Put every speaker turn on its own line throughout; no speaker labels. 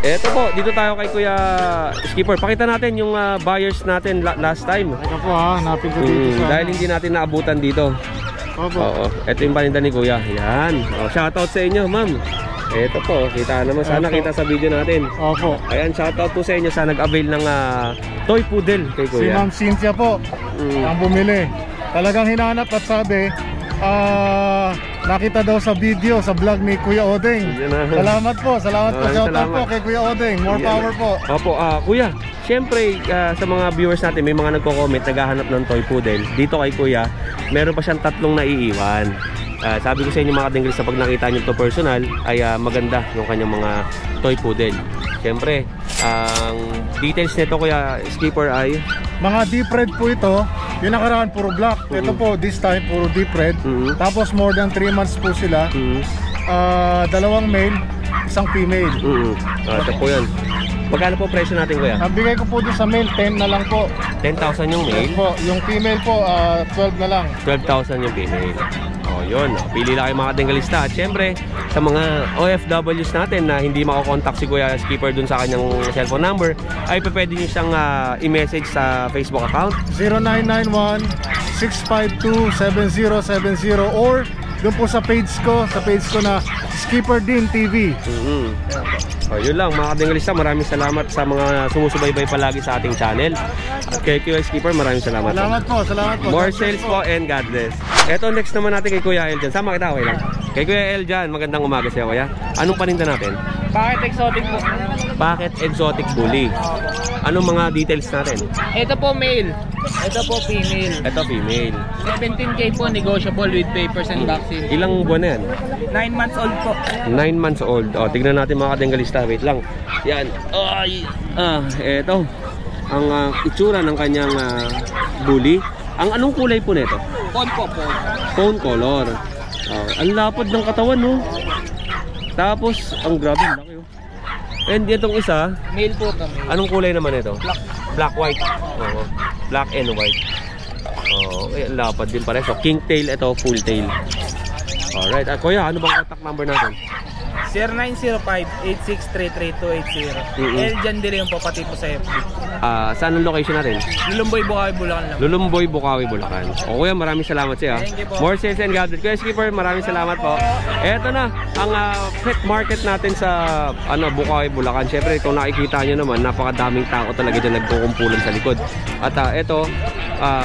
Eto po, dito tayo kay Kuya Skipper. Pakita natin yung buyers natin last time.
Ito po ha, hanapin ko dito
Dahil hindi natin naabutan dito.
Opo.
Oo, ito yung paninda ni Kuya. Yan. Shoutout sa inyo, ma'am. Ito po, kita naman. Sana kita sa video natin.
Opo.
Ayan, shoutout po sa inyo sa nag-avail ng toy poodle kay Kuya.
Si Ma'am Cynthia po, ang bumili. Talagang hinahanap at sabi, nakita daw sa video, sa vlog ni Kuya Odeng. Salamat po, salamat po. Shoutout po kay Kuya Odeng. More power po.
Opo, Kuya, syempre sa mga viewers natin, may mga nagko-comment, naghahanap ng toy poodle. Dito kay Kuya, meron pa siyang 3 naiiwan. Sabi ko sa inyo mga kadengris, pag nakita nyo ito personal, ay maganda yung kanyang mga toy poodle. Syempre, ang details nito Kuya Skipper ay
mga deep red po ito. Yung nakaraan puro black. Ito po this time puro deep red. Tapos more than 3 months po sila. 2 male, 1 female.
Ito po yan. Magkano po presyo natin Kuya?
Ang bigay ko po doon sa male 10 na lang po.
10,000 yung male?
Po, yung female po 12 na lang.
12,000 yung female. Yun, pili lang kayo mga kadenggalista. At syempre, sa mga OFWs natin na hindi makakontakt si Kuya Skipper dun sa kanyang cellphone number, ay pwede nyo siyang i-message sa Facebook account
0991-652-7070 or dun po sa page ko na Skipper Din TV.
Yun lang mga kadenggalista, maraming salamat sa mga sumusubaybay palagi sa ating channel. At kay Kuya Skipper, maraming salamat.
Salamat po.
More sales po and God bless. Eto, next naman natin kay Kuya Eljan. Sama kita, okay lang? Kay Kuya Eljan, magandang umaga siya, Kuya. Anong paninda natin?
Packet exotic po.
Packet exotic bully. Anong mga details natin?
Ito po male. Ito po female.
Ito female.
17K po, negotiable with papers and vaccine.
Ilang buwan na yan?
9 months old po.
9 months old. Tignan natin mga kadenggalista. Wait lang. Yan. Eto. Ang itsura ng kanyang bully. Ang anong kulay po nito?
Phone po po.
Phone color. Ang lapad ng katawan, no? Tapos, ang grabe, laki, oh. And itong isa,
Male po kami.
anong kulay naman ito?
Black.
Black, white. Black and white. Okay, ang lapad din pare. So, king tail, ito, full tail. Alright. Kuya, ano bang contact number natin?
0905-8633-280. Eljan Dileon po, pati po sa FB.
Saan ang location natin?
Lulumboy, Bukawi, Bulacan lang.
Lulumboy, Bukawi, Bulacan. Kuya, maraming salamat siya. More sales and God bless. Kuya Skipper, maraming salamat po. Eto na, ang pet market natin sa Bukawi, Bulacan. Siyempre, kung nakikita nyo naman, napakadaming tao talaga dyan nagkukumpulan sa likod. At eto,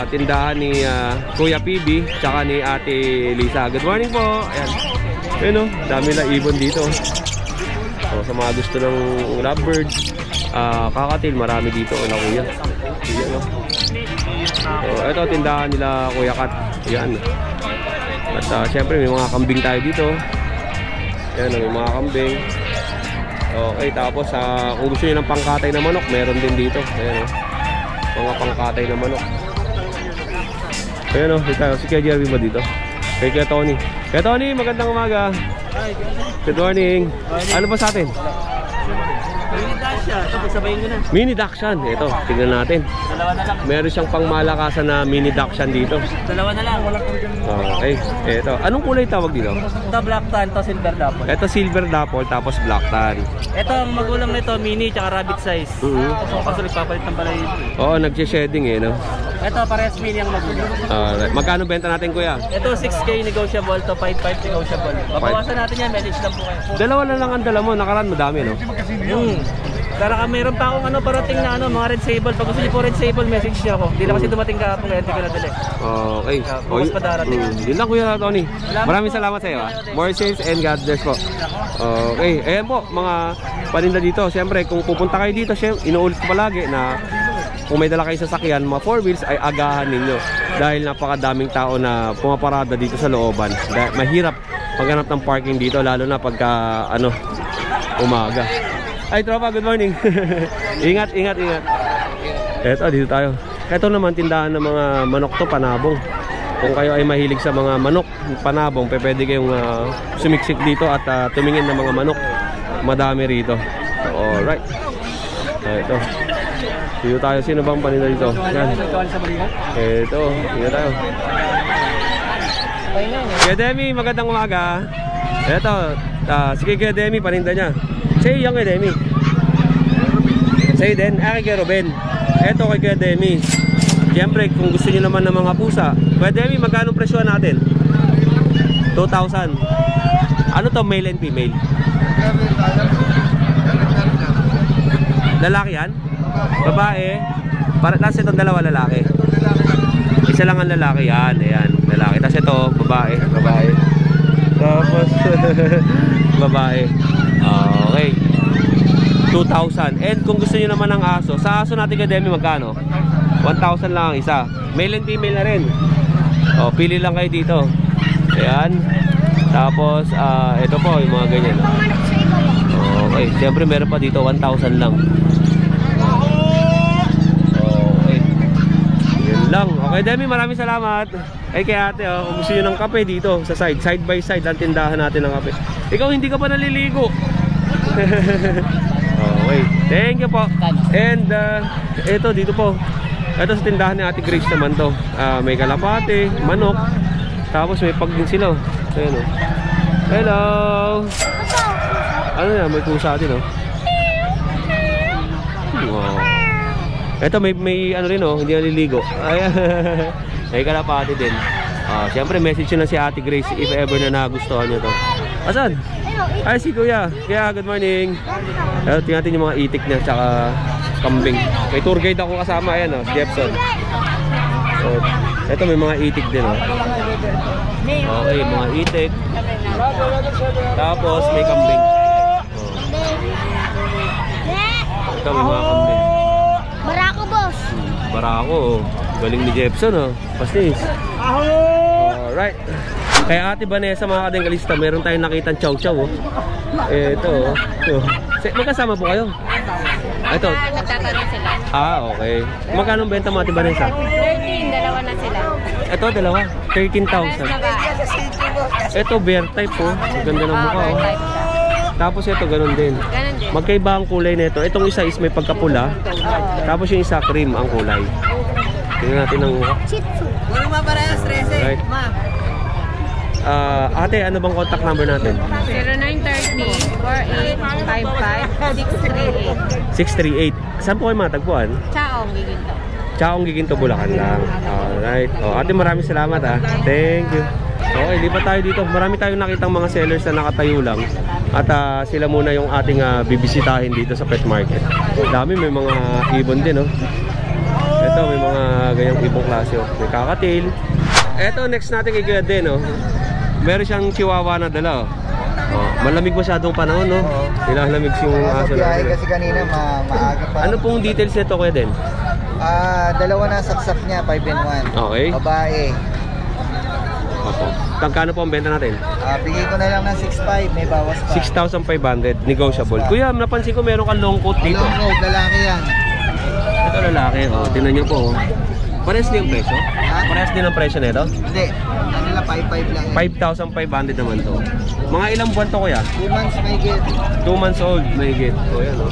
tindahan ni Kuya PB, tsaka ni Ate Lisa. Good morning po. Ayan. Ayun, dami na ibon dito. Sa mga gusto ng lovebirds, kakatil, marami dito na Kuya. Ito tindahan nila Kuya Kat. Yan. At syempre may mga kambing tayo dito. Yan, may mga kambing. Okay, tapos kung gusto niyo ng pangkatay na manok, meron din dito. Ayan, mga pangkatay na manok. Ayan, si Kuya Jeremy ba dito? Kay Kuya Tony. Kuya Tony, magandang umaga. Good morning. Ano pa sa atin?
Mini Dacia. Ito, sabayin ko na.
Mini Dachshund. Ito, tingnan natin.
Dalawa na lang.
Meron siyang pangmalakasan na Mini Dachshund dito.
Dalawa na lang.
Okay, ito. Anong kulay tawag dito?
Ito black tan, ito silver dapple.
Ito silver dapple, tapos black tan.
Ito ang magulang nito, mini tsaka rabbit size. Ito kasi nagpapalit ng balay.
Oo, nag-shedding no?
Ito parehas mini ang magulang.
Magkano benta natin Kuya?
Ito 6K negotiable to 5.5 negotiable. Babawasan natin yan, message lang po kayo.
Dalawa na lang ang dala mo, nakaraan madami no?
Pero mayroon pa akong parating na mga red sable. Pag gusto niyo po red sable, message niyo ako. Hindi na kasi dumating kahapon kaya hindi ko nadali.
Okay.
Bukas pa darating.
Yun lang Kuya Tony. Maraming salamat sa iyo. More sales and God bless po. Okay. Ayan po, mga paninda dito. Siyempre, kung pupunta kayo dito, inuulit ko palagi na kung may dala kayo sasakyan, mga 4 wheels, ay agahan ninyo. Dahil napakadaming tao na pumaparada dito sa looban. Mahirap maghanap ng parking dito, lalo na pagka umaga. Ay tropa, good morning. Ingat. Eto, dito tayo. Ito naman tindahan ng mga manok to, panabong. Kung kayo ay mahilig sa mga manok, panabong, pwede kayong sumiksik dito at tumingin ng mga manok. Madami rito. Alright. Ito. Dito tayo. Sino bang paninda dito? Yan. Ito. Dito tayo. Kuya Demi, magandang umaga. Ito. Sige Kuya Demi, paninda niya. Say yung Kuya Demi. Sa'yo din? Kay Kuya Ruben. Eto kay Kuya Demi. Siyempre, kung gusto nyo naman ng mga pusa. Kuya Demi, magkano presyo natin? 2,000. Ano to, male and female? Lalaki yan? Babae? Tapos itong dalawa lalaki. Isa lang ang lalaki. Yan, ayan, lalaki. Tapos ito, babae. Tapos, babae. Okay. 2,000. And kung gusto nyo naman ng aso, sa aso natin kay Demi magkano? 1,000 lang ang isa. Male and female na rin. Pili lang kayo dito. Ayan. Tapos, ito po, yung mga ganyan. Okay. Siyempre, meron pa dito, 1,000 lang. Okay. Yun lang. Okay, Demi, maraming salamat. Ay, kay ate, kung gusto nyo ng kape dito, sa side by side, ang tindahan natin ng kape. Ikaw, hindi ka pa naliligo. Okay. Thank you po. And, ito, dito po. Ito sa tindahan ni Ate Grace naman to. May kalapate, manok. Tapos may pag din sila. Ayan, oh. Hello. Ano yan? May pusa din, oh. Wow. Ito may ano rin, oh. Hindi naliligo. Ayan. May kalapate din. Siyempre message nyo na si Ate Grace if ever na nagustuhan nyo to. Asan? Ay, si Kuya. Kuya, good morning. Tingnan natin yung mga itik niya tsaka kambing. May tour guide ako kasama. Ayan, oh, Jefferson. So, ito may mga itik din, oh. Okay, mga itik. Tapos may kambing. Ito may mga kambing.
Barako, boss.
Barako, oh. Galing ni Jefferson, oh. Pasnis. Alright. Kaya Ate Vanessa, mga kadengkalista, meron tayong nakitang chow-chow, oh. Ito, oh. Magkasama po kayo? Ito.
Nagtatanong sila.
Okay. Magkano benta mo, Ate Vanessa?
13, dalawa na sila.
Ito, dalawa. 13,000. Ito, bear type, oh. Ganda ng mukha, oh. Tapos ito, ganun din.
Ganun din.
Magkaiba ang kulay nito. Itong isa is may pagkapula. Tapos yung isa, cream ang kulay. Tingnan natin ang mukha.
Wala ma para stress eh.
Right. Ate, ano bang contact number natin?
0930-4855-638.
638. Saan po kayo matagpuan?
Chaong, Giginto.
Chaong Giginto, Bulacan lang. Alright. Ate, maraming salamat, ah. Thank you. Okay, lipat tayo dito. Marami tayong nakitang mga sellers na nakatayo lang. At sila muna yung ating bibisitahin dito sa pet market. Dami, may mga ibon din, oh. Ito, may mga ganyang ibong klase, oh. May kakatail. Ito, next natin kay Kuya din, oh. Meron siyang chihuahua na dala, oh. Malamig masyadong panahon, no? Nilalamig yung aso natin.
Kasi kanina maaga pa.
Ano pong details nito, Kuya din?
Dalawa na saksak niya, 5-in-1.
Okay.
Babae.
Opo. Tangkano po ang benta natin?
Bigay ko na lang ng 6.5, may bawas pa.
6,500, negotiable. Kuya, napansin ko meron kang long coat dito.
Long coat, lalaki yan.
Ito lalaki, oh. Tingnan nyo po, oh. Parehas din yung presyo? Parehas din ang presyo nito?
Hindi, ano lang, 5.5 lang yan.
5,500 naman to. Mga ilang buwan to, Kuya?
2 months may get.
2 months old, may get. So, yan, oh.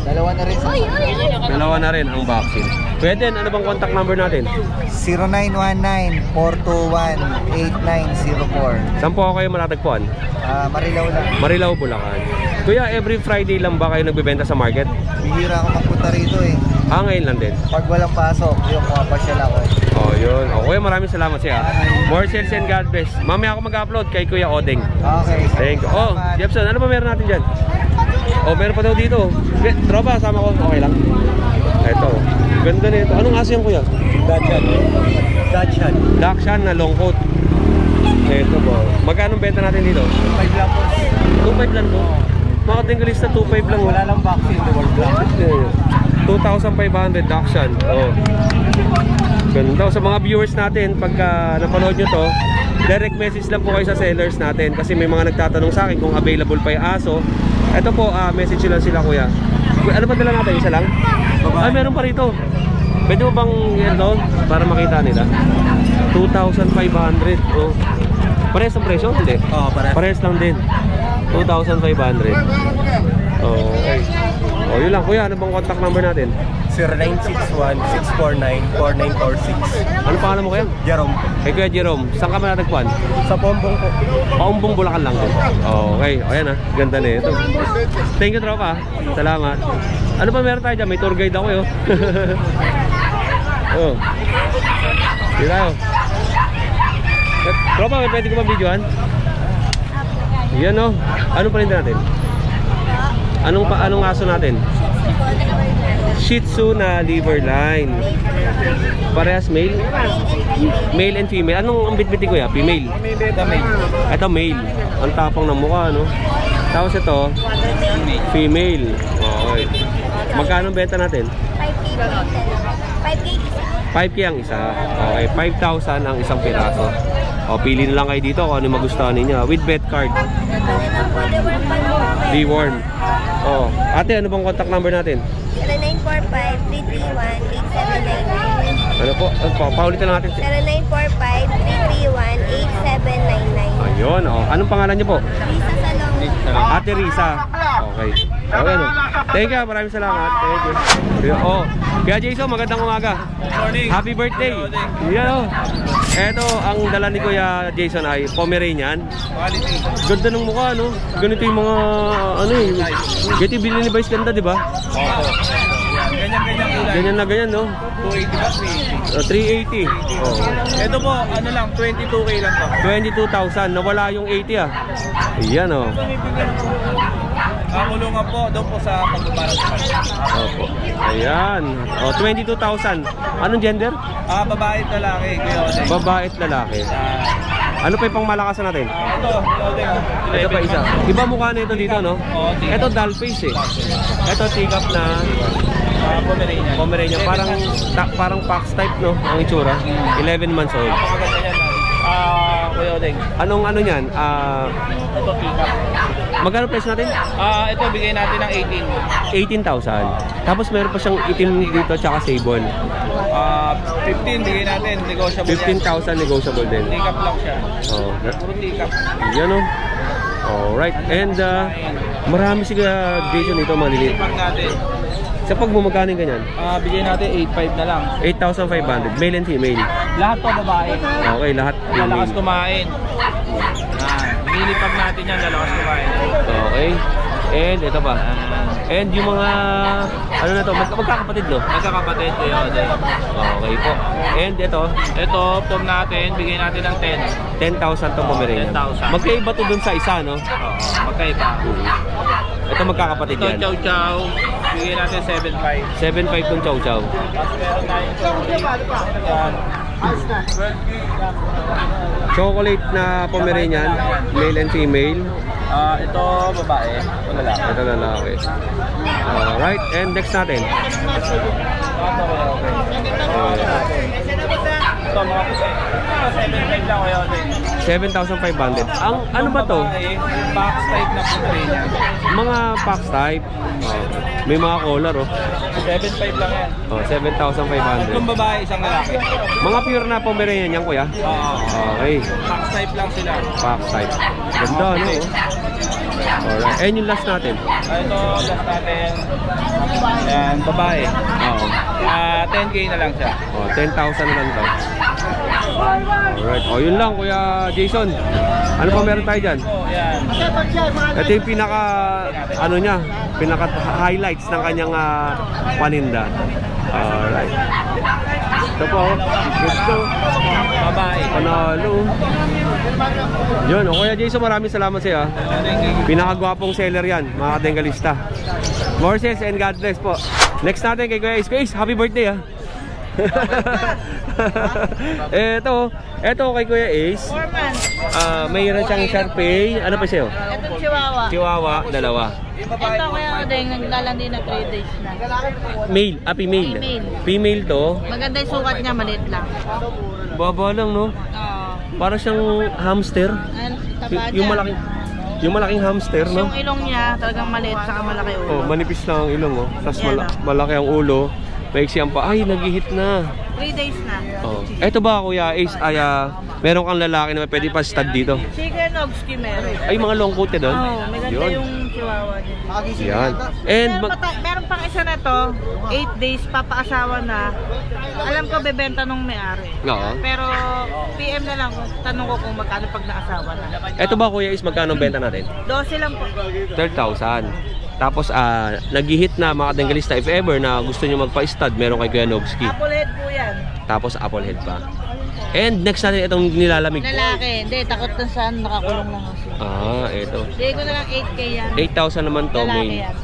Dalawa na rin sa
Dalawa na rin ang vaccine. Kuya din, ano bang contact number natin?
0919-421-8904.
Saan po kayo matatagpuan?
Marilaw lang.
Marilao, Bulacan. Kuya, every Friday lang ba kayo nagbebenta sa market?
Bihira ako magpunta rito eh.
Ngayon lang din.
Pag walang pasok, yung papasyal ako eh.
Oh, yun. Kuya, maraming salamat siya. More sales and God bless. Mamaya ako mag-upload kay Kuya Odeng.
Okay.
Thank you. Oh, Jefferson, ano ba meron natin dyan? Oh, meron pa daw dito. Tropa, sama ko. Okay lang. Ito. Ganda nito. Anong aso yan, Kuya? Dachshund na long coat. Ito po. Magkano benta natin dito?
5 lang po.
2.5 lang to. Mga tinggalista, 2.5 lang.
Wala lang vaccine, dual black.
2,500 Dachshund. Oh. Ganda. Sa mga viewers natin, pagka napanood nyo to, direct message lang po kayo sa sellers natin. Kasi may mga nagtatanong sa akin kung available pa yung aso. Ito po, message lang sila, Kuya. Ano ba dala natin? Isa lang? Ay, meron pa rito. Pwede mo bang yan doon para makita nila? 2,500. Oh. Parehas ang presyo? Hindi.
Oo,
Parehas lang din. 2,500. Oh, okay. Oh, yun lang. Kuya, ano bang contact number natin?
0961-649-4946.
Ano pangalan mo, Kuya?
Jerome.
Kay Kuya Jerome. Saan ka matatagpuan?
Sa Pombong po.
Paumbong, Bulacan lang din. Oh, okay. O, ayan, ganda na ito. Thank you, tropa. Salamat. Ano pa meron tayo dyan? May tour guide ako yun. Oh. Dito tayo. Tropa, may pwede ko ba videoan? Yan o. Anong paninda natin? Anong aso natin? Shih Tzu na liver line. Parehas male? Male and female. Anong ang bitbitin ko ya? Female? Ito male. Ang tapang ng mukha, no? Tapos ito female. Okay. Magkano benta natin? 5K ang isa. Okay, 5,000 ang isang piraso. O, pili na lang kayo dito kung ano magustuhan ninyo. With bet card. Deworm. Oh, ate, ano bang contact number natin?
0945-331-8799.
Ano po? Paulitin lang natin.
0945-331-8799.
Ayun, oh. Anong pangalan niyo po?
Risa Salong.
Ate Risa. Okay. Okay, no? Thank you, maraming salamat. Thank you. Oh, kaya Jason, magandang umaga.
Morning.
Happy birthday. Yan, oh. Eto, ang dala ni Kuya Jason ay Pomeranian.
Quality.
Ganda ng mukha, no? Ganito yung mga, ano eh. Ganito yung bilhin ni Vice ganda, di ba?
Oo. Ganyan-ganyan kulay.
Ganyan na ganyan, no?
280 ba? 380.
380. Oh.
Ito po, ano lang, 22K lang to.
22,000. Nawala yung 80, ah. Ayan, oh.
Kulungan po, doon po sa pagbabarang sa kanya.
Opo. Ayan. Oh, 22,000. Anong gender?
Babae at lalaki, kuya Oden.
Babae at lalaki. Ano pa yung pangmalakasan natin?
Ito, Oden.
Ito pa isa. Iba mukha na ito dito, no?
Oo, tingnan.
Ito doll face eh. Ito tigap na
Pomeranian.
Pomeranian. Parang fox type, no? Ang itsura. 11 months old.
Napakaganda yan. Kuya Oden.
Anong ano yan?
Ito, pick-up.
Magkano price natin?
Ito, bigay natin ng
18,000. Tapos meron pa siyang itim dito tsaka sable.
15, bigay natin. Negotiable yan.
15,000 negotiable din.
Pick-up lang siya.
Oh,
Puro pick-up.
yan o. Alright. And marami si Jason dito maliliit.
Pag natin.
Sa pagmumagkano yung ganyan?
Bigay natin 8.5 na lang.
8,500. Male and female.
Lahat to babae.
Okay, lahat
Lalakas
female.
kumain. Nilipag natin yan, lalakas kumain.
Okay. And ito pa. And yung mga ano na to, magkakapatid, no?
Nagkakapatid ko yun.
Okay po. And ito,
Ito, pom natin, bigay natin ng 10.
10,000 to Pomeranian.
10,000.
Magkaiba to dun sa isa, no?
Oo, magkaiba.
Ito magkakapatid
Ito,
yan.
chow chow, bigay natin 7.5.
7,500 tong chow chow.
Tapos meron tayong chocolate. Yan.
Chocolate na Pomeranian, male and female.
Ito, babae. Ito lalaki.
Ito lalaki. Alright, and next natin.
Ito, mga 7.5 lang kayo din.
7,500. Ang ano ba to?
Box type na Pomeranian.
Mga fox type. May mga color, oh.
7.5 lang yan.
7,500.
Tatlong babae, isang lalaki.
Mga pure na Pomeranian yan, kuya.
Oo.
Okay.
Box type lang sila.
Fox type. Ganda, no? Alright. And yung last natin.
Ito, last natin. Yan, babae.
Oo.
10K na lang siya.
10,000 na lang to. Alright. Yun lang, kuya Jason. Ano pa meron tayo dyan?
Yan.
Ito yung pinaka, ano niya, pinaka highlights ng kanyang paninda. Alright. Ito po, gusto.
Babae.
Panalo. Yun, Kuya Jason, maraming salamat sa iyo. Pinakagwapong seller yan, mga kadengalista. More sales and God bless po. Next natin kay Kuya Ace. Kuya Ace, happy birthday ha. Eto kay Kuya Ace. Mayroon siyang Sharpei. Ano pa siya?
Ito Chihuahua.
Chihuahua, dalawa.
Ito kaya din, naglalandi na 3 days na.
Male, female.
Female.
Female to.
Maganda yung sukat niya, maliit lang.
Baba lang, no?
Oo.
Para siyang hamster.
Taba
Yung malaking, yung malaking hamster, no?
Yung ilong niya, talagang maliit, saka malaki ulo.
Oh, manipis lang ang ilong, oh. Tapos
Yan,
malaki ang ulo. Maiksi ang pa. Ay, nag-hit na.
3 days na.
Oh. Eto ba, Kuya Ace, ay meron kang lalaki na pwede pa stud dito?
Chicken Obsky meron.
Ay, mga long coat doon?
Oo, may ganda yung Chihuahua niya.
Yan. And
Meron pang isa na to, 8 days, papaasawa na. Alam ko, bebenta nung may-ari.
Oo.
Pero PM na lang, tanong ko kung magkano pag naasawa na.
Eto ba, Kuya Ace, magkano ang benta natin?
12 lang po.
12,000. Tapos nag-hit na mga kadenggalista, if ever na gusto nyo magpa-stud, meron kay Kuya Nogski.
Apple head po yan.
Tapos apple head pa. And next natin itong nilalamig.
Lalaki. Hindi, takot na saan nakakulong lang kasi.
Ito.
Bigay ko na lang 8K yan.
8,000 naman to,
Lalaki
main.
yan.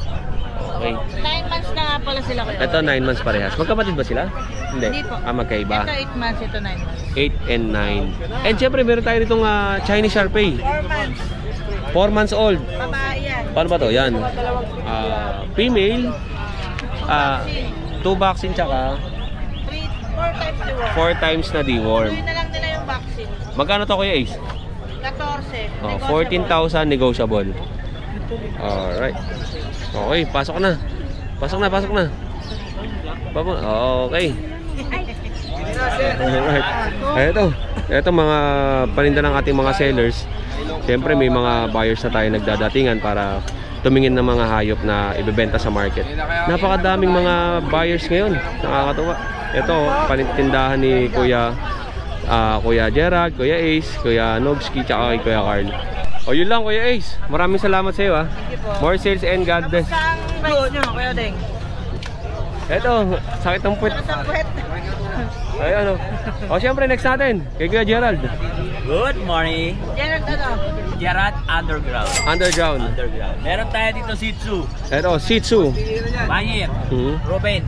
Okay.
9 months na nga pala sila kuya.
Ito 9 months parehas. Magkapatid ba sila?
Hindi po.
Magkaiba.
Ito 8 months, ito 9 months.
8 and 9. And syempre meron tayo ditong Chinese Shar-Pei.
4 months.
4 months old.
Babae yan.
Paano ba to? Yan. Female. 2 vaccine tsaka
4
4
times deworm.
times na deworm.
Tuloy na lang nila yung vaccine.
Magkano to Kuya Ace?
14.
14,000 negotiable. Alright. Okay, pasok na. Pasok na. Okay. Alright. Ito mga paninda ng ating mga sellers. Siyempre may mga buyers na tayo nagdadatingan para tumingin ng mga hayop na ibebenta sa market. Napakadaming mga buyers ngayon. Nakakatuwa. Ito, panintindahan ni Kuya Gerald, Kuya Ace, Kuya Nogski, tsaka kay Kuya Carl. Yun lang Kuya Ace. Maraming salamat sa iyo. More sales and God bless.
Saan kayo nyo, Kuya Deng?
Ito, sakit ng puwet.
Saan puwet?
Ayun siyempre next natin, kay Kuya Gerald.
Good morning.
Gerald
Gerard Underground.
Underground.
Meron tayo dito Shih Tzu.
Ito, Shih Tzu.
Mahir. Ruben.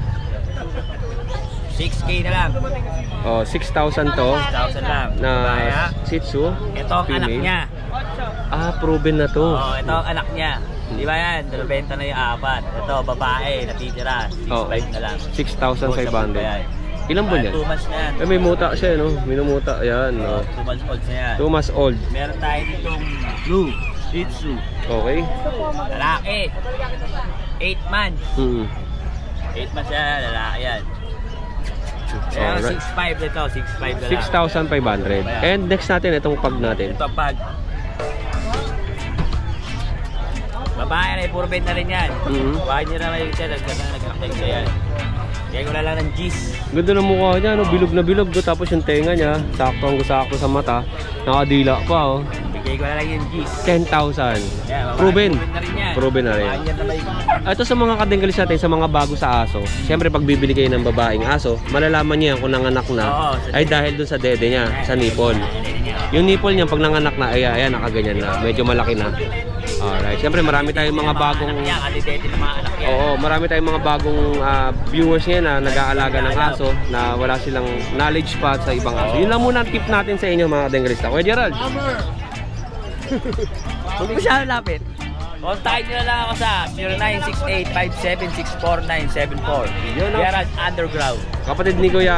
6K na lang.
6,000 to.
6,000 lang.
Na
Kaya,
Shih Tzu.
ito ang anak
female.
niya.
Proven na to.
Ito ang anak niya. Di ba yan? Nabenta na yung 4. Ito, babae, natitira. 6,500 na lang.
6,500. Ilan ba yan?
2 months na yan.
May muta siya, no? Minumuta. Ayan, no?
2 months old na yan.
2 months old.
Meron tayo ditong blue Shih Tzu.
Okay.
Lalaki. 8 months. 8 months yan, lalaki yan. Kaya
Alright.
6,500 ito, 6,500 na lang.
6,500. And next natin, itong pag natin.
Ito pag babae na, puro benta rin yan. Bahay nyo na may ito, nagkakatay sa yan. Kaya ko na lang ng G's.
Ganda ng mukha niya, no? Bilog na bilog. Tapos yung tenga niya, sakto sa mata. Nakadila pa,
Bigay ko na lang yung G's.
10,000.
Yeah,
Proven.
na rin yan.
Proven na rin.
Bahay nyo na may...
Ito sa mga kadenggalis natin, sa mga bago sa aso. Siyempre, pag bibili kayo ng babaeng aso, malalaman niya kung nanganak na ay dahil dun sa dede niya, sa nipple. Yung nipple niya, pag nanganak na, ayan, nakaganyan na. Medyo malaki na. Alright. Siyempre, marami tayong mga bagong... marami tayong mga bagong viewers ngayon na nag-aalaga ng aso na wala silang knowledge pa sa ibang aso. Yun lang muna ang tip natin sa inyo, mga kadenggalista. Kuya Gerald.
Huwag mo siya lapit. Contact nyo na lang ako sa 0968-5764974. Gerard Underground.
Kapatid ni Kuya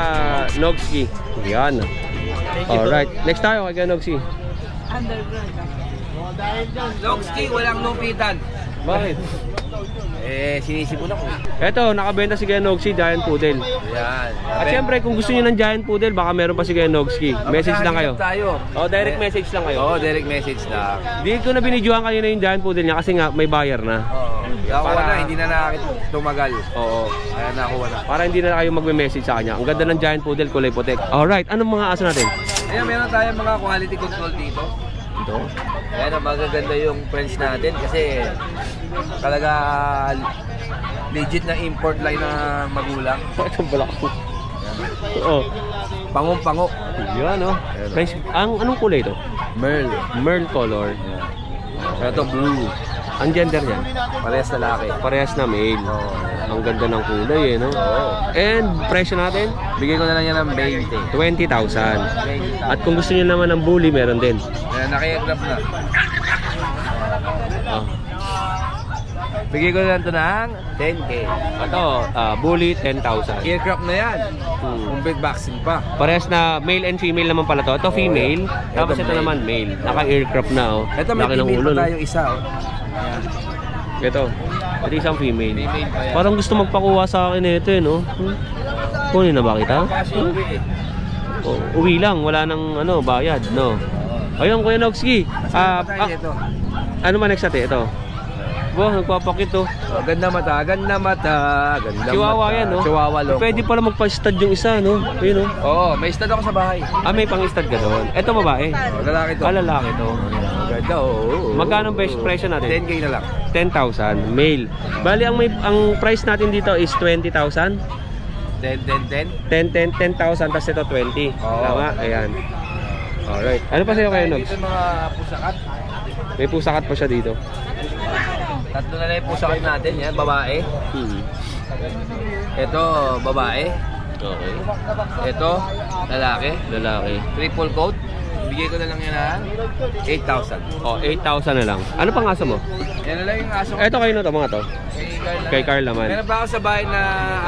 Nogski. Yan. Alright. Next tayo kay Kuya Nogski.
Nogski, walang lupitan.
Bakit?
Sinisipon ako.
Eto, nakabenta si Kuya Nogski, Giant Poodle.
Yan.
At syempre, kung gusto niyo ng Giant Poodle, baka meron pa si Kuya Nogski. Message lang kayo. Direct message lang kayo.
Direct message lang.
Di ko na binidyohan kanina yung Giant Poodle niya kasi nga may buyer na.
Nakuha na, hindi na tumagal.
Oo.
Kaya nakuha na.
Para hindi na kayo magme-message sa kanya. Ang ganda ng Giant Poodle, kulay puti. Alright, anong mga aso natin?
Ayan, meron tayong mga quality control dito.
Ito.
Ayan, magaganda yung friends natin kasi talaga legit na import line na magulang.
Itong balak ko. Oo.
Pangong-pango.
Yan, no? Nice. Anong kulay ito?
Merl.
Merl color.
Ito blue.
Ang gender niya?
Parehas lalaki.
Parehas na male. Ang ganda ng kulay, no? And presyo natin?
Bigay ko na lang yan ng
20,000.
20.
At kung gusto niyo naman ng bully, meron din.
Ayan, naki-graph na.
Ah.
Bigay ko na lang ito ng 10K.
Ito, bully 10,000.
Aircraft na yan. Complete vaccine pa.
Parehas na male and female naman pala to. Ito female, tapos ito
male.
naman male. Naka-aircraft na, oh.
Ito may
Laki ng
female
ulo,
pa
no?
tayong isa.
Ito isang female.
Female pa yan.
Parang gusto magpakuha sa akin ito, no? Kunin na ba kita? Uwi lang, wala nang bayad, no? Ayun, Kuya Nogski.
Ito.
Ano man next natin? Ito. Wow, nagpapakit oh.
Oh, ganda mata, ganda mata, ganda
Chihuahua
mata.
yan, no?
Chihuahua loco.
Pwede pala magpa-stud yung isa, no? Ayun, no?
Oo, may stud ako sa bahay.
Ah, may pang-stud ka doon. Ito babae.
Oh, lalaki to.
Ah, lalaki to.
Ganda, oo.
Magkano best presyo natin?
10K na lang.
10,000, male. Bali, ang price natin dito is 20,000.
10.
10,000, tapos ito 20.
Oo.
Tama? Ayan. Alright. Ano pa sa'yo kayo, Nogs?
Dito mga pusakat.
May pusakat pa siya dito.
Tatlo na lang yung pusakat natin. Yan, babae. Ito, babae.
Okay.
Ito, lalaki.
Lalaki.
Triple coat. Bigay ko na lang yan na 8,000.
Oh, 8,000 na lang. Ano pang aso mo?
Yan na lang yung aso ko.
Ito kayo na to, mga to. Kay Carl naman.
Meron pa ako sa bahay na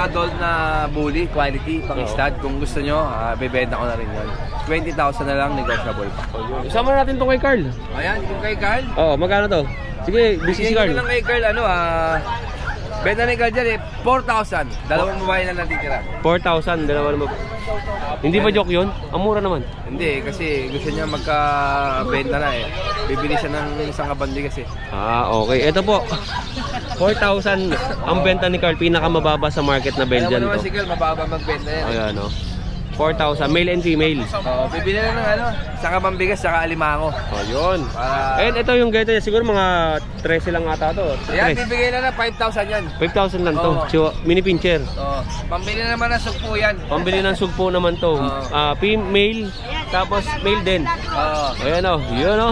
adult na bully, quality, pang stud. Kung gusto nyo, bebenta ko na rin yun. 20,000 na lang, negotiable pa.
Isama natin to kay Carl.
Ayan, yung kay Carl.
Oo, magkano to? Sige, busy si
Bigyan
Carl.
ko na lang kay Carl, benta ni Carl dyan 4,000. Dalawang babae na natitira.
4,000, dalawa naman. Hindi ba joke yun? Ang mura naman.
Hindi, kasi gusto niya magka-benta na eh. Bibili siya ng isang kabandi kasi.
Ah, okay. Ito po. 4,000 ang benta ni Carl. Pinakamababa sa market na Belgian
Alam mo naman
to.
si Carl, mababa magbenta yan.
Ayan, no. 4,000, male and female.
Oo, bibili na ng isang kabambigas, saka alimango.
Oh, yun.
Para...
And ito yung ganito niya. Siguro mga 13 lang ata to.
Yan,
3.
bibigay na ng 5,000 yan.
5,000 lang to.
Oo.
Mini pincher.
Oo, pambili na naman ng sugpo yan.
Pambili ng sugpo naman to.
Oo.
Female, tapos male din.
Oo.
Ayan o, yun o.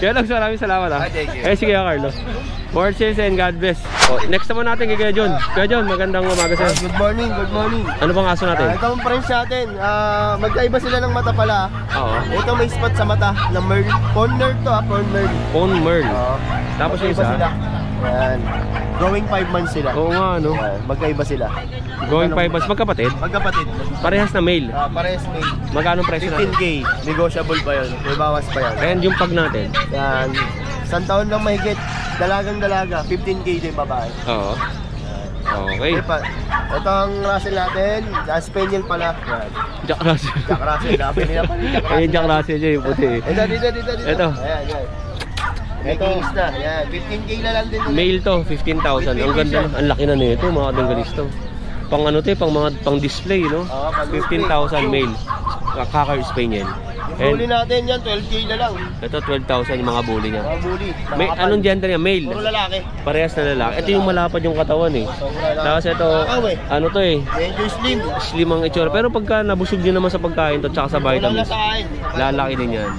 Kaya lang, maraming salamat ah.
Thank you.
Eh, sige Carlo. More sales and God bless. Oh, next naman natin kay Kuya John. Kuya John, magandang umaga sa'yo.
Good morning, good morning.
Ano bang aso natin?
Ito ang friends natin. Magkaiba sila ng mata pala.
Oo.
Ito may spot sa mata na merl. Pawn merl to pawn merl.
Pawn merl. Tapos yung
Magkaiba
isa?
sila. Yan. Growing 5 months sila.
Oo nga, no?
Yan, magkaiba sila.
Going 5 months. Magkapatid?
Magkapatid.
Parehas na male.
Parehas may
Magkano presyo natin?
15K. Negotiable pa yun. May bawas pa yan.
And yung pag natin?
Yan. Isang taon lang mahigit. Dalagang dalaga. 15K din babae.
Oo. Okay.
Ito ang Russell natin. Spaniel pala. Yan.
Jack Russell.
Jack Russell. Dapat nila pala Jack Russell.
Ayun, Jack Russell dyan yung puti.
Dito.
Ito.
Ayan, yan. Ito na. Yan. 15K na lang din.
Male to, 15,000. Ang ganda, ang laki na nito, mga kadengalisto. Pang ano to, pang display, no? 15,000 male. Cocker Spaniel.
Yung bully natin yan, 12K na lang.
Ito 12,000 yung mga bully niya.
Mga bully.
May anong gender niya? Male.
Puro lalaki.
Parehas na lalaki. Ito yung malapad yung katawan eh. Tapos ito, ano to eh,
Medyo slim.
slim ang itsura. Pero pagka nabusog din naman sa pagkain to, tsaka sa
Walang
vitamins,
nasain.
lalaki din yan.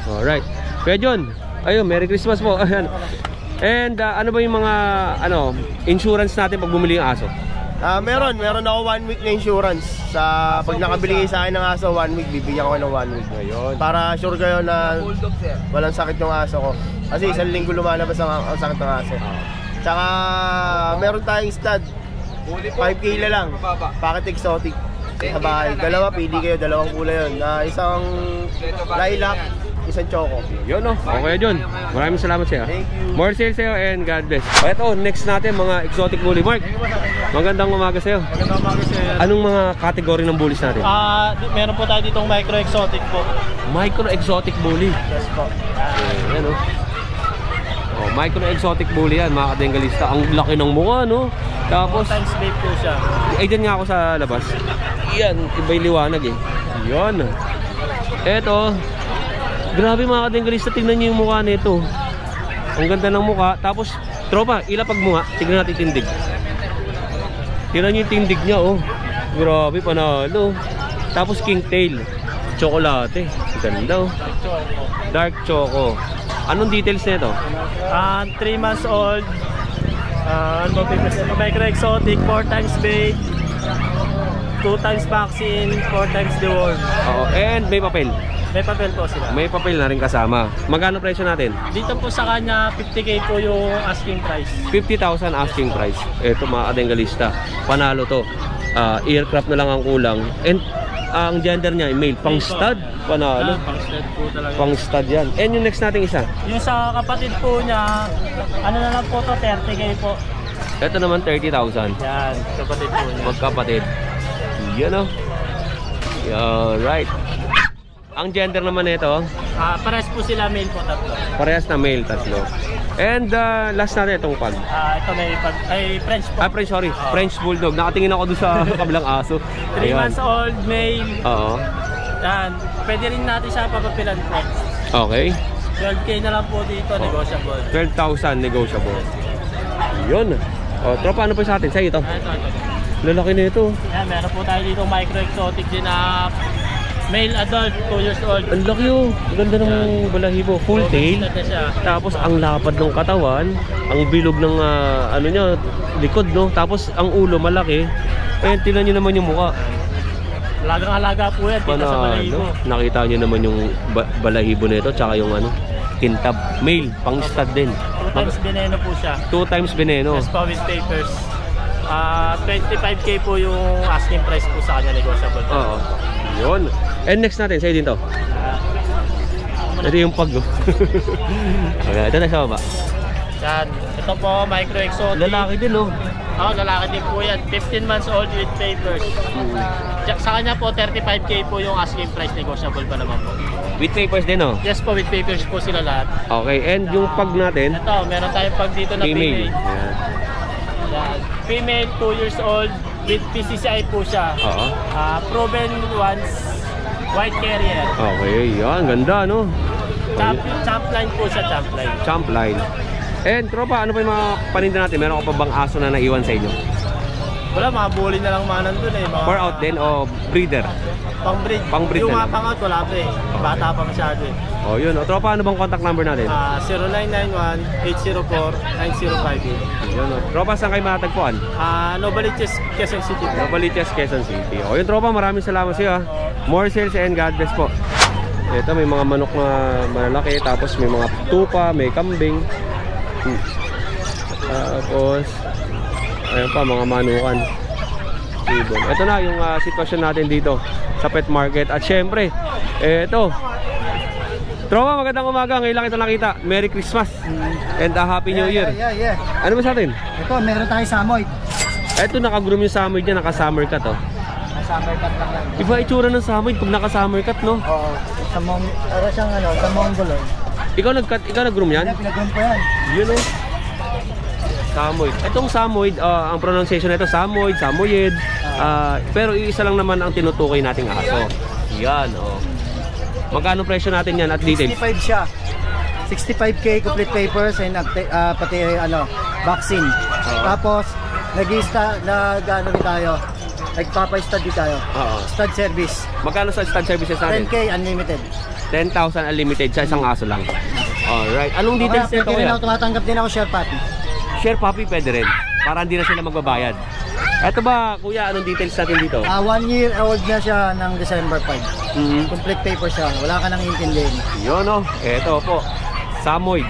Alright. Kuya John, ayun, Merry Christmas po. Ayan. And ano ba yung mga insurance natin pag bumili yung aso?
Meron ako 1 week na insurance. Pag nakabili kayo sa akin ng aso, 1 week, bibigyan ko ng 1 week.
Ayun.
Para sure kayo na walang sakit yung aso ko. Kasi isang linggo lumalabas ang sakit ng aso. Tsaka meron tayong stud. 5K na lang. Packet exotic. Sa bahay. Dalawa, pili kayo. Dalawang kulay yun. Isang lilac, isang choco.
Yun no. Okay John. Maraming salamat sa'yo.
Thank you.
More sales sa'yo and God bless. Ito, next natin mga exotic bully. Mark, magandang umaga sa'yo.
Magandang umaga sir.
Anong mga category ng bullies natin?
Meron po tayo ditong micro exotic po.
Micro exotic bully.
Yes po.
Ayan o. Oh, micro exotic bully yan, mga kadenggalista. Ang laki ng mukha, no? Tapos,
Times babe po siya.
ay dyan nga ako sa labas. Yan, iba'y liwanag eh. Yan. Eto. Grabe mga kadenggalista, tingnan nyo yung mukha nito. Ang ganda ng mukha. Tapos, tropa, ilapag mo nga. Tignan natin tindig. Tignan nyo yung tindig niya, oh. Grabe, panalo. Tapos, king tail. Chocolate. Ganda, oh. Dark choco. Anong details nito?
3 months old. Ano ba pinag micro exotic, 4 times bait, 2 times vaccine, 4 times deworm.
Oo, and may papel.
May papel po sila.
May papel na rin kasama. Magkano presyo natin?
Dito po sa kanya, 50K po yung asking price.
50,000 asking price. Ito mga kadenggalista. Panalo to. Aircraft na lang ang kulang. And ang gender niya ay male. Pang stud. Panalo.
Pang stud po talaga.
Pang stud yan. And yung next nating isa.
Yung sa kapatid po niya, ano na lang po to, 30K po.
Ito naman 30,000.
Yan, kapatid po niya.
Magkapatid. Yan o. Alright. Ang gender naman nito,
Parehas po sila, male po, tatlo.
parehas na male, tatlo. And last natin itong pag.
Ito may French po.
French, sorry. French Bulldog. Nakatingin ako doon sa kabilang aso.
3 months old, male.
Oo.
Yan. Pwede rin natin siya papapilan po.
Okay.
12K na lang po dito, negotiable.
12,000 negotiable. Yun. O, tropa, ano pa sa atin? Sa'yo ito.
Ito.
Lalaki na ito.
Yan, meron po tayo dito micro exotic din na male adult, 2 years old.
Ang laki oh. Ang ganda ng balahibo. Full tail. Tapos ang lapad ng katawan. Ang bilog ng ano niya, likod, no? Tapos ang ulo malaki. Eh, tingnan niyo naman yung mukha.
Alagang-alaga po yan, kita sa balahibo.
Nakita niyo naman yung balahibo nito, tsaka yung ano, kintab. Male, pang stud din.
2 times veneno po siya.
2 times veneno.
Yes po, with papers. 25K po yung asking price po sa kanya, negotiable.
Oo. Yun. And next natin, sa'yo din to. Ito yung pag. Okay, ito na sa baba.
Yan. Ito po, micro exotic.
Lalaki din, no?
Oo, lalaki din po yan. 15 months old with papers. Sa kanya po, 35K po yung asking price, negotiable pa naman po.
With papers din, no?
Yes po, with papers po sila lahat.
Okay, and yung pag natin?
Ito, meron tayong pag dito na female.
Yan.
Yan. Female, 2 years old, with PCCI po siya.
Oo.
Proven once, white carrier.
Okay, yan. Ganda, no?
Champ line po siya, champ line.
Champ line. And tropa, ano pa yung mga paninda natin? Meron ka pa bang aso na naiwan sa inyo?
Wala, mga bully na lang mga nandun eh. Mga
For out din o breeder?
Pang-breed.
Pang-breed
yung
na
mga
lang.
pang-out, wala pa eh. Bata pa masyado eh.
O yun, o tropa, ano bang contact number natin?
0991-804-9058.
Yun, o. Tropa, saan kayo matatagpuan?
Novaliches, Quezon City po.
Novaliches, Quezon City. O yun tropa, maraming salamat sa iyo. More sales and God bless po. Ito, may mga manok na malalaki, tapos may mga tupa, may kambing. Tapos ayun pa, mga manukan. Ibon. Ito na yung sitwasyon natin dito sa pet market. At syempre, ito tropa, magandang umaga. Ngayon lang ito nakita. Merry Christmas and a Happy New Year.
Yeah.
Ano ba sa atin?
Ito, meron tayong samoy.
Ito, naka-groom yung samoy dyan. Naka-summer cut, oh.
Summer cut lang yan.
Iba itsura ng samoy pag naka-summer cut, no?
Oo. Sa Mongol.
Ikaw nag-groom yan?
Pinag-groom ko yan.
Yun, oh. Samoyed. Itong samoyed, ang pronunciation nito samoyed, samoyed. Pero isa lang naman ang tinutukoy nating aso. Yan, oh. Magkano presyo natin yan at details?
65 siya. 65K complete papers and pati vaccine. Tapos nag-ano tayo. Nagpapa-stud din tayo. Stud service.
Magkano sa stud services natin?
10K unlimited.
10,000 unlimited sa isang aso lang. Alright. Anong details nito kuya?
Tumatanggap din ako share puppy.
Share puppy pwede rin. Para hindi na sila magbabayad. Eto ba kuya, anong details natin dito?
1 year old na siya ng December 5. Complete paper siya. Wala ka nang intindihin.
Yun, oh. Eto po. Samoyed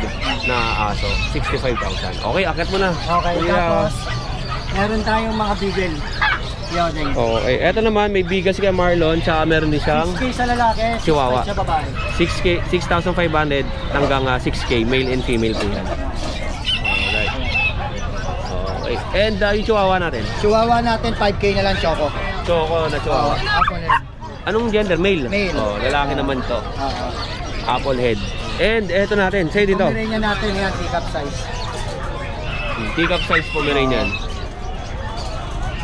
na aso. 65,000. Okay, akit mo na.
Okay,
kuya.
tapos meron tayong mga beagle. Yodeng.
Okay, eto naman may bigas kay Marlon, tsaka meron din siyang
6K sa lalaki,
Chihuahua.
6,500 sa babae.
6K, 6,500 hanggang 6K, male and female po yan. Alright. Okay, and yung Chihuahua natin?
Chihuahua natin 5K na lang, Choco.
Choco na Chihuahua.
Apple head.
Anong gender? Male?
Male.
Oh, lalaki naman to. Apple head. And eto natin, say dito.
Pomeranian natin yan, teacup size.
Teacup size Pomeranian.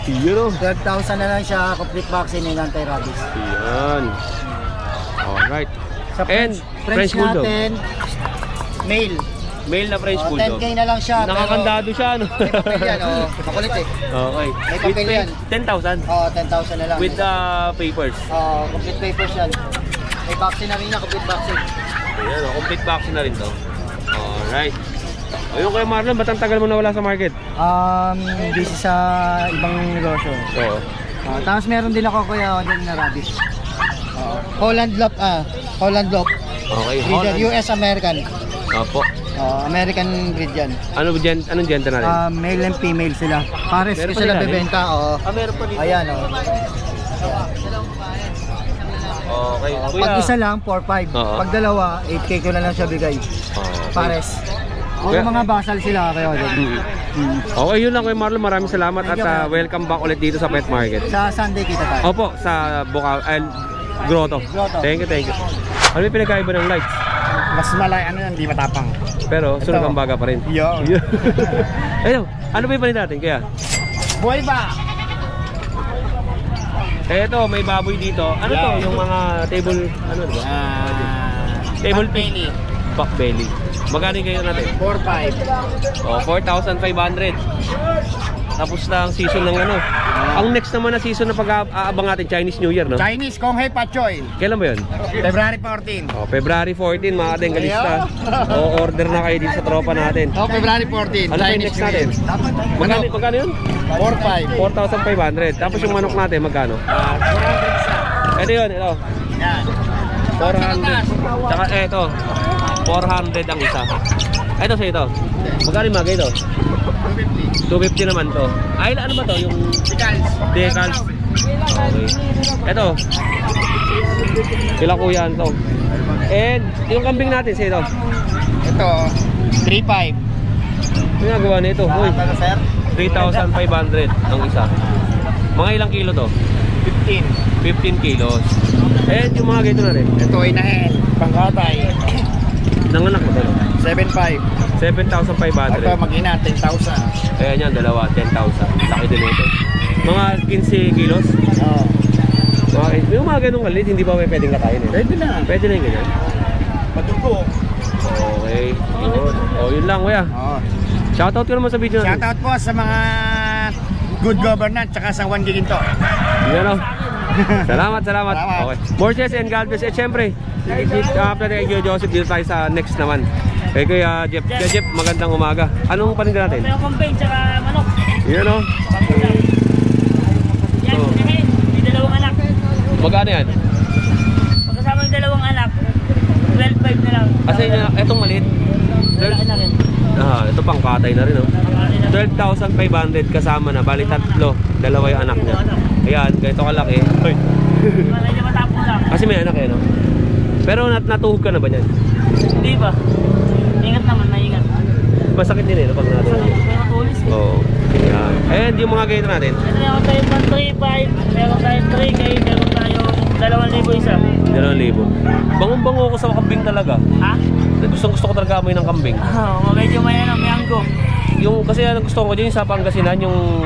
Yun, oh.
12,000 na lang siya, complete vaccine and anti-rabies.
Yan. Alright.
Sa
And
French
Bulldog.
natin, male.
Male na French Bulldog.
10K na lang siya.
Nakakandado siya, no?
May papel yan, makulit eh.
Okay.
May papel yan.
10,000?
10,000 na lang.
With the papers?
Complete papers yan. May vaccine na rin na, complete vaccine.
Ayan, complete vaccine na rin to. Alright. Ayun Kuya Marlon, ba't ang tagal mo nawala sa market?
Busy sa ibang negosyo.
Oo.
Tapos meron din ako kuya din na rabies. Holland Lock.
Okay,
Breeder,
Holland.
US American.
Opo.
American breed yan.
Anong gender natin?
Male and female sila. Pares
Meron
ko
pa
sila
nila,
bebenta.
Meron pa dito.
Ayan
Okay, Kuya.
Pag isa lang, 4-5. Pag dalawa, 8K ko na lang siya bigay. Pares. Yung mga basal sila kayo din.
Okay, yun lang Kuya Marlon. Maraming salamat at welcome back ulit dito sa pet market.
Sa Sunday kita tayo.
Opo, sa Grotto. Thank you, thank you. Ano yung pinagkaiba ng lights?
Mas malay, ano yan, di matapang.
Pero sunod ang baga pa rin.
Yo.
Ayun, ano ba yung panin natin kaya?
Buhay ba?
Eto, may baboy dito. Ano to? Yung mga table, ano ba? Table pig. Pork belly. Magkano kayo natin?
4-5.
Oh, 4,500. Tapos na ang season ng ano. Ang next naman na season na pag-aabang natin, Chinese New Year, no?
Chinese Kong Hei Pachoy.
Kailan ba yun?
February 14.
Oh, February 14, mga katengalista. O, order na kayo dito sa tropa natin.
Oh, February 14.
Ano ba yung next natin? Magkano yun?
4-5.
4,500. Tapos yung manok natin, magkano?
400 isa.
Ito yun, ito. 400. Tsaka ito, 400 ang isa. Ito sa ito. Magkano yung mga ito? 250 naman to. Ay, ano ba to? Yung decals. Okay. Ito. Sila kuya to. And yung kambing natin sa ito.
Ito, 3-5.
Ano nagawa nito? Uy, 3,500 ang isa. Mga ilang kilo to? 15 kilos. And yung mga ganito natin.
Ito, inahin. Pangkatay.
Nanganak mo to?
7-5.
7,500.
Ito, mag-ina, 10,000.
Ayan yan, dalawa, 10,000. Laki din ito. Mga 15 kilos.
Oo.
Yung mga ganong kalit, hindi ba may pwedeng katayin eh?
Pwede na.
Pwede na yung ganyan.
Madugo.
Okay, yun. O, yun lang kuya.
Oo.
Shoutout ka naman sa video natin.
Shoutout po sa mga good governance tsaka sa Juan Giginto.
Yan o. Salamat. Okay. Borges and Galvez. At syempre, after kay Kuya Joseph, dito tayo sa next naman. Kay Kuya Jeff. Kuya Jeff, magandang umaga. Anong paninda natin?
May campaign tsaka manok.
Yan o.
Yan, may dalawang anak.
Magkano yan?
Pagkasama yung dalawang anak, 12.5 na lang.
Kasi itong maliit.
Lalaki na rin.
Ito pang katay na rin, oh. 12,500 kasama na. Bali tatlo. Dalawa yung anak niya. Ayan, ganito kalaki.
Medyo matapos lang.
Kasi may anak eh, no? Pero natuhog ka na ba niyan?
Hindi ba? Ingat naman, maingat.
Masakit din eh, no? Pag natuhog.
May matulis eh.
Oo. Ayan. And yung mga ganito natin?
Ito meron tayo 135, meron tayo 3K, meron tayo 2,000 isa.
2,000. Bangon-bango ko sa kambing talaga.
Ha?
Gusto ko talaga amoy ng kambing.
Oo, medyo may anggo.
Yung kasi gusto ko dyan sa Pangasinan, yung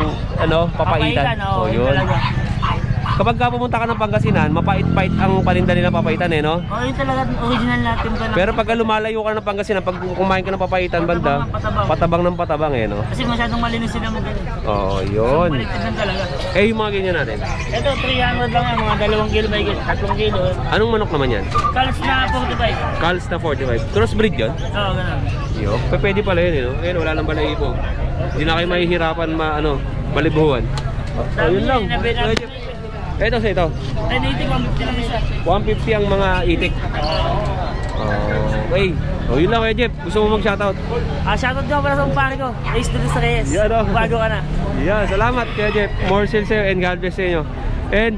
papaitan.
Oo,
yun.
Talaga.
Kapag ka pumunta ka ng Pangasinan, mapait-pait ang paninda nila papaitan eh, no?
Oo, yun talaga original natin pa na.
Pero pag lumalayo ka ng Pangasinan, pag kumain ka ng papaitan banda, patabang ng patabang eh, no?
Kasi masyadong malinis sila magaling.
Oo, yun.
Baliktad lang talaga.
Eh, yung mga ganyan natin.
Ito, 300 lang yan, mga 2 kilo may 3 kilo.
Anong manok naman yan?
Kalas na 45.
Cals na 45. Crossbreed yun?
Oo, ganun.
Yo, pwede pala yun, eh, no? Ayun, wala nang balahibo. Hindi na kayo mahihirapan malibuhan. Oh, yun lang. Ito sa ito.
1080 lang isa.
150 ang mga itik. Okay. O yun lang, Jeff. Gusto mo mag-shoutout?
Shoutout ko para sa umpare ko. Ace de los Reyes.
Yan, oh.
Bago ka na.
Yeah, salamat kaya Jeff. More sales sa'yo and God bless sa inyo. And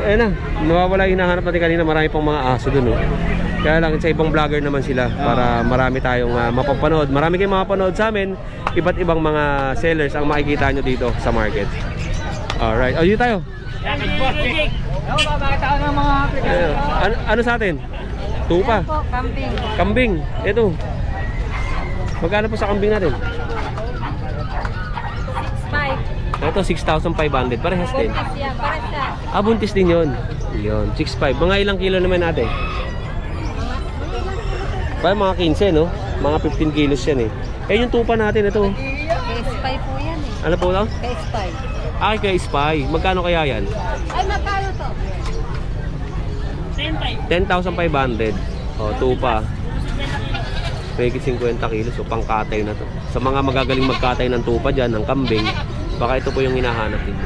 ayun na, nawawala yung hinahanap natin kanina. Marami pang mga aso dun, oh. Kaya lang sa ibang vlogger naman sila para marami tayong mapapanood. Marami kayong mapapanood sa amin. Iba't ibang mga sellers ang makikita nyo dito sa market. Alright. O, yun tayo. Ano sa atin? Tupa.
Kambing.
Kambing. Ito. Magkano po sa kambing natin?
6.5.
Ito 6,500. Parehas din.
Yeah, para siya.
Buntis din yun. Yun. 6,500. Mga ilang kilo naman natin? Mga 15, no? Mga 15 kilos yan eh. Eh yung tupa natin ito.
K-Spy po yan eh.
Ano po lang?
K-Spy.
Kay Spy. Magkano kaya yan?
Ay, magkano to?
10,500. O, tupa. Pwede 50 kilos. So, pangkatay na to. Sa mga magagaling magkatay ng tupa dyan, ng kambing, baka ito po yung hinahanap din.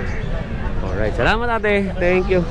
Alright. Salamat ate. Thank you.